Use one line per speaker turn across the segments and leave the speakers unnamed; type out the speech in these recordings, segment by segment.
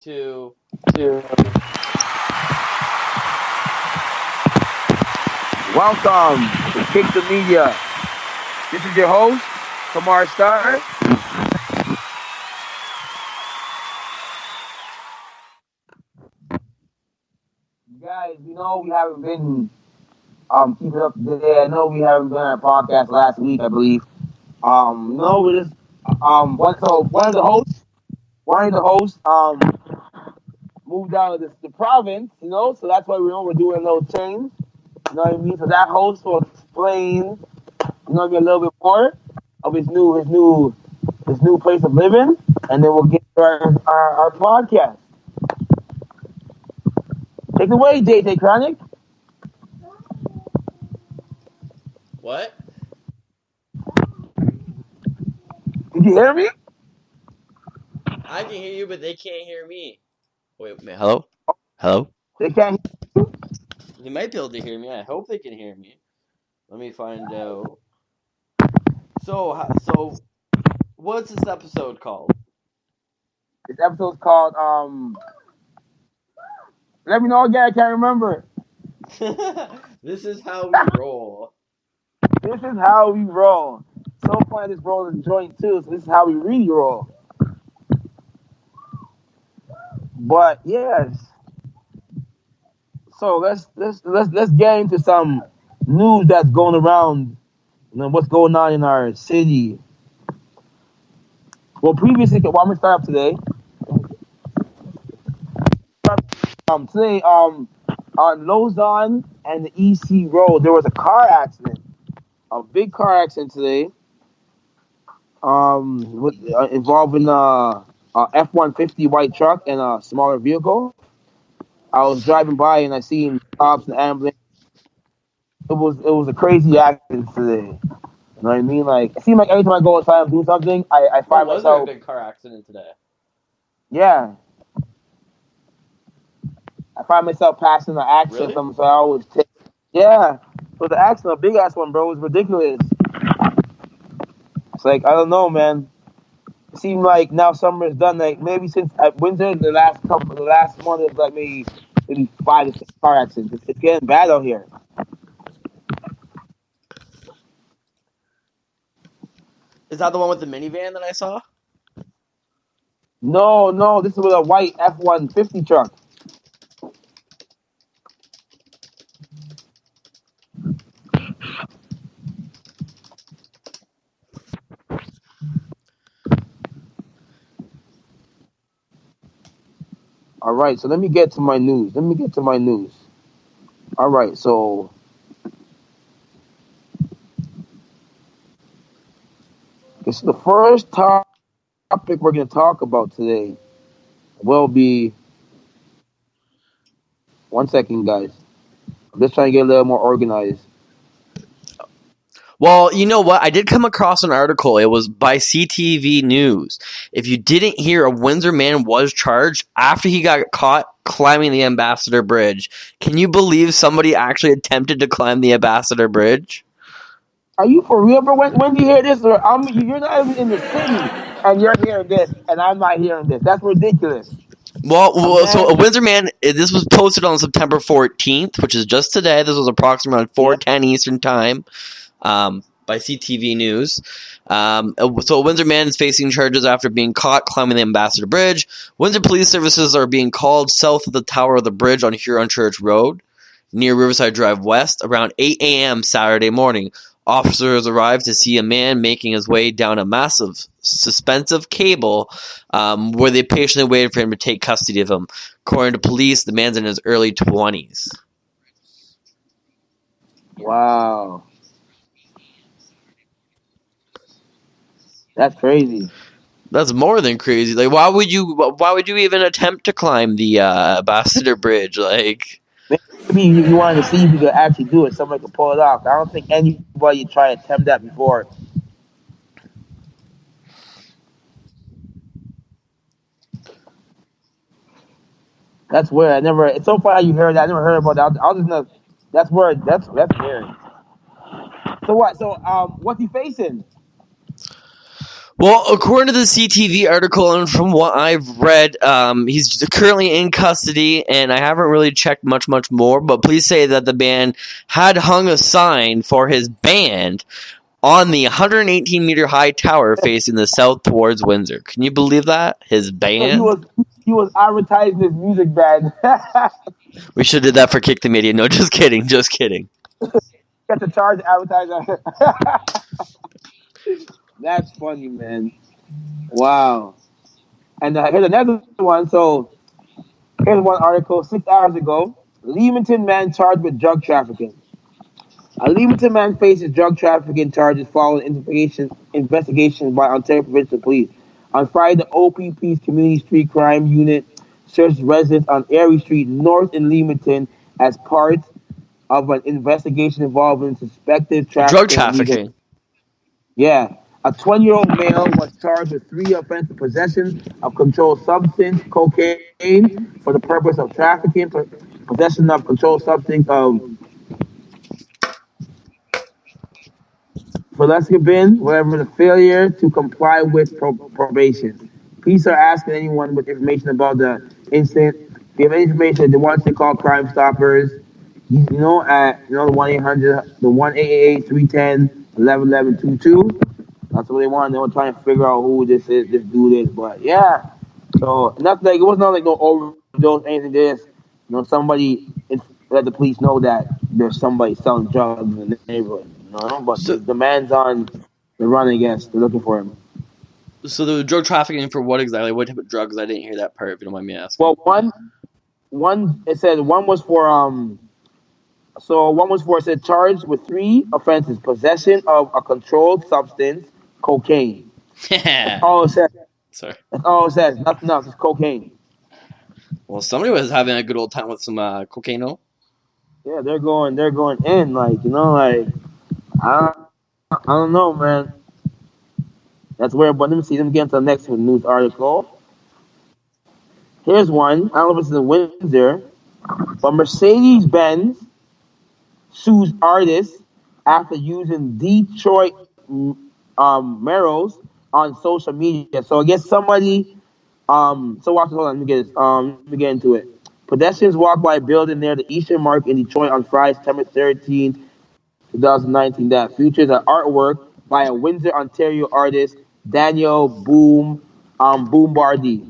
Two.
Welcome to Kick the Media. This is your host, Kamar Star. Guys, we haven't been keeping up to date. I know we haven't done our podcast last week, I believe. No, we just one of the hosts moved out of the province, so that's why we're doing a little change. You know what I mean? So that host will explain, a little bit more of his new place of living, and then we'll get to our podcast. Take it away, JJ Chronic.
What?
Did you hear me?
I can hear you, but they can't hear me. Wait, hello? Hello?
They can't.
They might be able to hear me. I hope they can hear me. Let me find out. So, what's this episode called?
This episode's called Let me know again. I can't remember.
This is how we roll.
This is how we roll. So far, this roll is joint too. So this is how we really roll. But yes. So let's get into some news that's going around. What's going on in our city. Well, previously, I'm gonna start up today. Today, on Lozon and the EC Road, there was a car accident. A big car accident today. Involving a F-150 white truck and a smaller vehicle. I was driving by and I seen cops and ambulance. It was a crazy accident today. You know what I mean? Like, it seems like every time I go outside and do something, I find
Was there a
myself.
big car accident today?
Yeah. I find myself passing the accident.
Really?
So I always take. Yeah. So the accident, a big ass one, bro, was ridiculous. It's like, I don't know, man. It seems like now summer is done. Like, maybe since at Windsor, the last month, it's like maybe 5 to 6 car accidents. It's getting bad out here.
Is that the one with the minivan that I saw?
No, this is with a white F-150 truck. All right, so let me get to my news. All right, so this is the first topic we're going to talk about today. Will be 1 second, guys. I'm just trying to get a little more organized.
Well, you know what? I did come across an article. It was by CTV News. If you didn't hear, a Windsor man was charged after he got caught climbing the Ambassador Bridge. Can you believe somebody actually attempted to climb the Ambassador Bridge?
Are you for real, bro? When do you hear this? You're not even in the city, and you're hearing this, and I'm not hearing this. That's ridiculous.
So a Windsor man, this was posted on September 14th, which is just today. This was approximately around 4:10 Eastern Time. By CTV News. So a Windsor man is facing charges after being caught climbing the Ambassador Bridge. Windsor police services are being called south of the tower of the bridge on Huron Church Road, near Riverside Drive West, around 8 a.m. Saturday morning. Officers arrived to see a man making his way down a massive suspensive cable where they patiently waited for him to take custody of him. According to police, the man's in his early 20s.
Wow. That's crazy.
That's more than crazy. Like, why would you even attempt to climb the Ambassador Bridge? Like,
Maybe you wanted to see if you could actually do it. Somebody could pull it off. I don't think anybody tried to attempt that before. That's weird. It's so funny how you heard that. I never heard about that. I was just not. That's weird. That's weird. So what? So what's he facing?
Well, according to the CTV article and from what I've read, he's currently in custody, and I haven't really checked much more. But police say that the band had hung a sign for his band on the 118-meter high tower facing the south towards Windsor. Can you believe that? His
So
band?
he was advertising his music band.
We should have did that for Kick the Media. No, just kidding. Just kidding.
Got the charge advertiser. That's funny, man. Wow. And here's another one. So here's one article 6 hours ago. Leamington man charged with drug trafficking. A Leamington man faces drug trafficking charges following investigation by Ontario Provincial Police. On Friday, the OPP's Community Street Crime Unit searched residents on Erie Street North in Leamington as part of an investigation involving suspected
Drug
trafficking of illegal.
trafficking.
Yeah. A 20-year-old male was charged with 3 offenses: possession of controlled substance, cocaine, for the purpose of trafficking, possession of controlled substance, bin, whatever, the failure to comply with probation. Police are asking anyone with information about the incident. If you have any information, they want to call Crime Stoppers. At the 1-800, the 1-888-310-1122. That's what they want. They were trying to figure out who this is, this dude is. But yeah, so nothing. Like, it was not like no overdose, anything. This, somebody let the police know that there's somebody selling drugs in the neighborhood. But
So,
the man's on the run. I guess they're looking for him.
so the drug trafficking for what exactly? What type of drugs? I didn't hear that part. If you don't mind me asking.
Well, one it said one was for it said charged with 3 offenses: possession of a controlled substance, cocaine. That's all it says.
Sorry.
That's all it says. Nothing else. It's cocaine.
Well, somebody was having a good old time with some cocaine.
Yeah, they're going in, I don't know, man. That's where. But let me see. Let me get into the next news article. Here's one. I don't know if it's in Windsor, but Mercedes-Benz sues artists after using Detroit murals on social media. So I guess somebody. So watch this. Hold on. Let me get this. Let me get into it. Pedestrians walked by a building near the Eastern Market in Detroit on Friday, September 13th, 2019, that features an artwork by a Windsor, Ontario artist, Daniel Boombardi,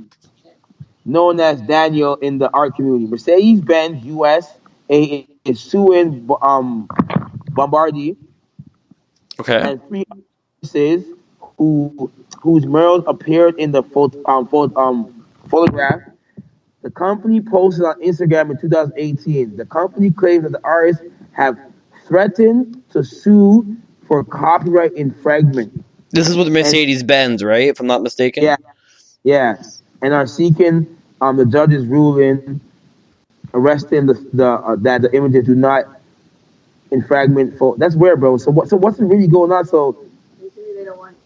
known as Daniel in the art community. Mercedes-Benz USA is suing Bombardi and 3 artists whose murals appeared in the photograph. The company posted on Instagram in 2018. The company claims that the artists have threatened to sue for copyright infringement.
This is with Mercedes-Benz, right? If I'm not mistaken.
Yeah, and are seeking the judge's ruling, arresting that the images do not infringement. That's weird, bro. So what's really going on? So they don't want.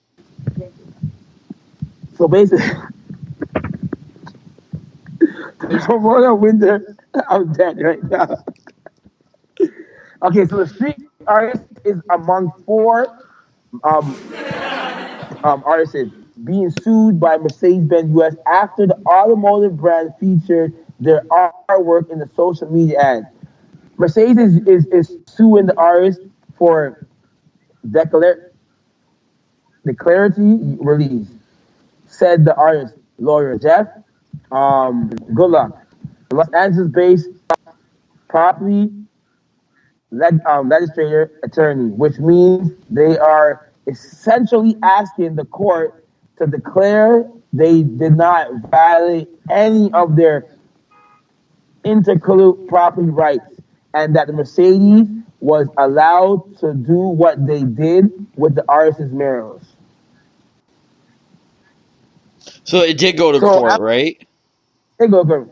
So basically. Corona Windsor, I'm dead right now. Okay, so the street artist is among 4 artists being sued by Mercedes-Benz US after the automotive brand featured their artwork in the social media ads. Mercedes is suing the artist for declaratory release, said the artist lawyer Jeff. Good luck. The Los Angeles-based property legislator attorney, which means they are essentially asking the court to declare they did not violate any of their intellectual property rights, and that the Mercedes was allowed to do what they did with the artist's murals.
So it did go to court, right?
It go.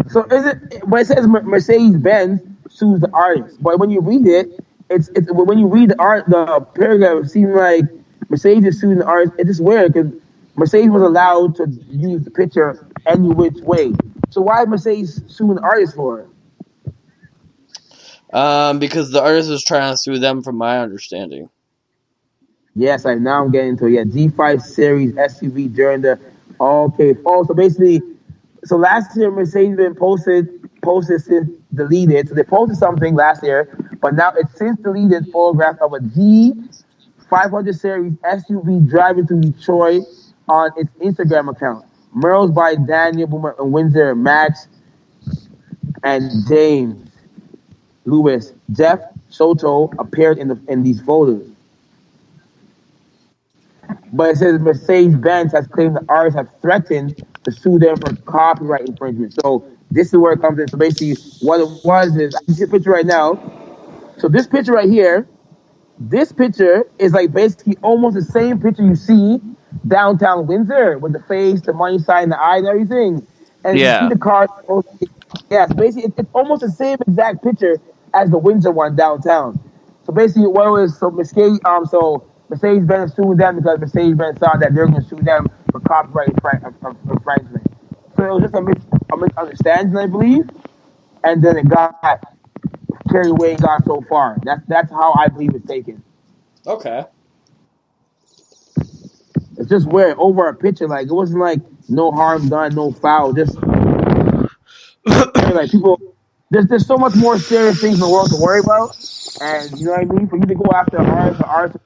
So is it when it says Mercedes-Benz sues the artist, but when you read it, it's when you read the paragraph, it seems like Mercedes is suing the artist. It's just weird because Mercedes was allowed to use the picture any which way. So why is Mercedes suing the artist for it?
Because the artist was trying to sue them, from my understanding.
Yes, I now I'm getting to it. Yeah, G5 Series SUV during the okay. Oh, so basically, so last year Mercedes been posted since deleted. So they posted something last year, but now it's since deleted photograph of a G500 Series SUV driving through Detroit on its Instagram account. Murals by Daniel Boomer and Windsor, Max and James Lewis. Jeff Soto appeared in these photos. But it says Mercedes-Benz has claimed the artists have threatened to sue them for copyright infringement. So this is where it comes in. So basically, what it was is, I see a picture right now. So this picture right here, this picture is like basically almost the same picture you see downtown Windsor with the face, the money sign, the eye, and everything. And you see
Yeah.
the car. Yeah, so basically it's almost the same exact picture as the Windsor one downtown. So basically, what it was so Mercedes-Benz sued them because Mercedes-Benz thought that they're going to sue them for copyright infringement. So it was just a misunderstanding, I believe, and then it got carried away and got so far. That's how I believe it's taken.
Okay.
It's just weird over a picture. Like it wasn't like no harm done, no foul. Just like people, there's so much more serious things in the world to worry about. And you know what I mean? For you to go after art,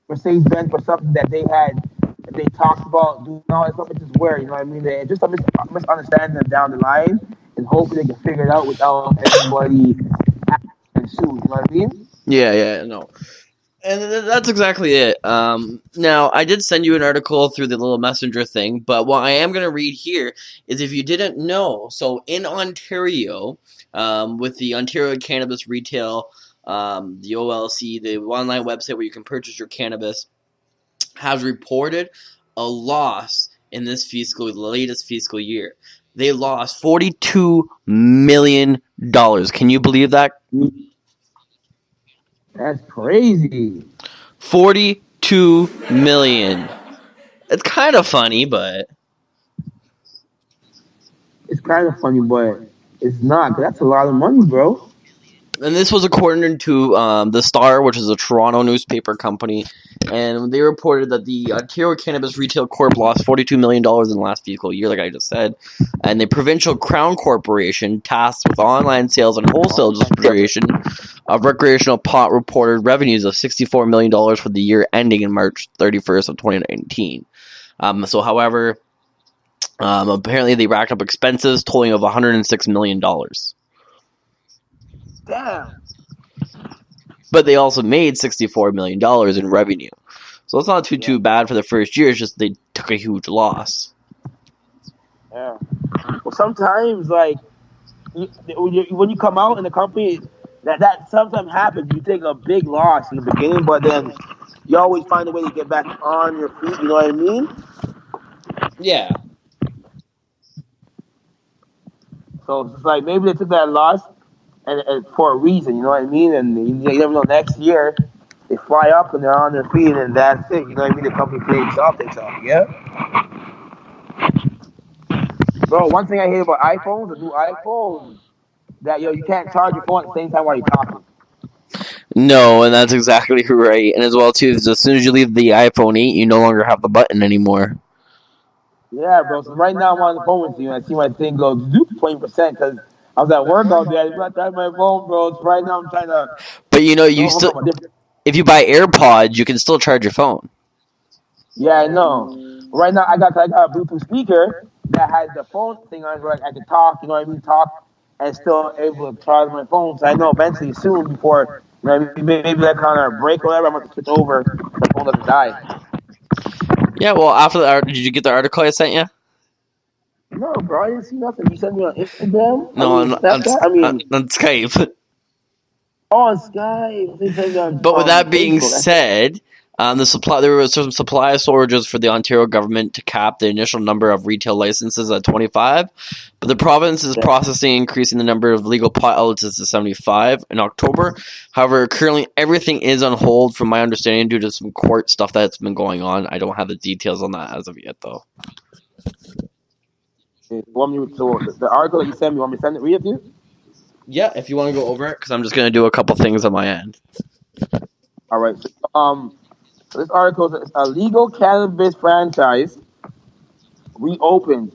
Mercedes Benz for something that they talked about doing all that stuff, it's just weird. You know what I mean? It's just a misunderstanding them down the line, and hopefully they can figure it out without anybody and sue. You know what I mean?
Yeah, no. And that's exactly it. Now, I did send you an article through the little messenger thing, but what I am going to read here is if you didn't know, so in Ontario, with the Ontario Cannabis Retail, the OLC, the online website where you can purchase your cannabis, has reported a loss in this latest fiscal year. They lost $42 million. Can you believe that?
That's crazy.
42 million. It's kind of funny, but
It's kind of funny, but it's not. 'Cause that's a lot of money, bro.
and this was according to the Star, which is a Toronto newspaper company, and they reported that the Ontario Cannabis Retail Corp lost $42 million in the last fiscal year, like I just said, and the Provincial Crown Corporation, tasked with online sales and wholesale distribution of recreational pot, reported revenues of $64 million for the year ending in March 31st of 2019. However, apparently they racked up expenses totaling of $106 million.
Damn.
But they also made $64 million in revenue. So it's not too bad for the first year. It's just they took a huge loss.
Yeah. Well, sometimes, like, when you come out in the company, that sometimes happens. You take a big loss in the beginning, but then you always find a way to get back on your feet. You know what I mean?
Yeah.
So it's like maybe they took that loss and for a reason. You know what I mean? And you never know. Next year, they fly up and they're on their feet, and that's it. You know what I mean? The company takes off. Yeah. Bro, one thing I hate about iPhones, the new iPhones, that you can't charge your phone at the same time while you're talking.
No, and that's exactly right. And as well, too, as soon as you leave the iPhone 8, you no longer have the button anymore.
Yeah, bro. So right now I'm on the phone with you, and I see my thing go 20% because I was at work all day. I did not charge my phone, bro. So right now I'm trying to.
But you still, if you buy AirPods, you can still charge your phone.
Yeah, I know. Right now I got a Bluetooth speaker that has the phone thing on, where I can talk. You know what I mean? Talk and still able to charge my phone. So I know eventually soon, before maybe that kind of break or whatever, I'm gonna switch over. So the phone doesn't die.
Yeah, well, after the did you get the article I sent you?
No, bro, I didn't see nothing. You sent me on Instagram.
No, on Skype.
On Skype.
But with that being
Facebook.
said, there were some supply shortages for the Ontario government to cap the initial number of retail licenses at 25, but the province is processing increasing the number of legal pot outlets to 75 in October. However, currently everything is on hold, from my understanding, due to some court stuff that's been going on. I don't have the details on that as of yet, though.
So the article that you sent me, want me to read it to you?
Yeah, if you want to go over it, because I'm just going to do a couple things on my end.
All right. So, So this article says a legal cannabis franchise reopened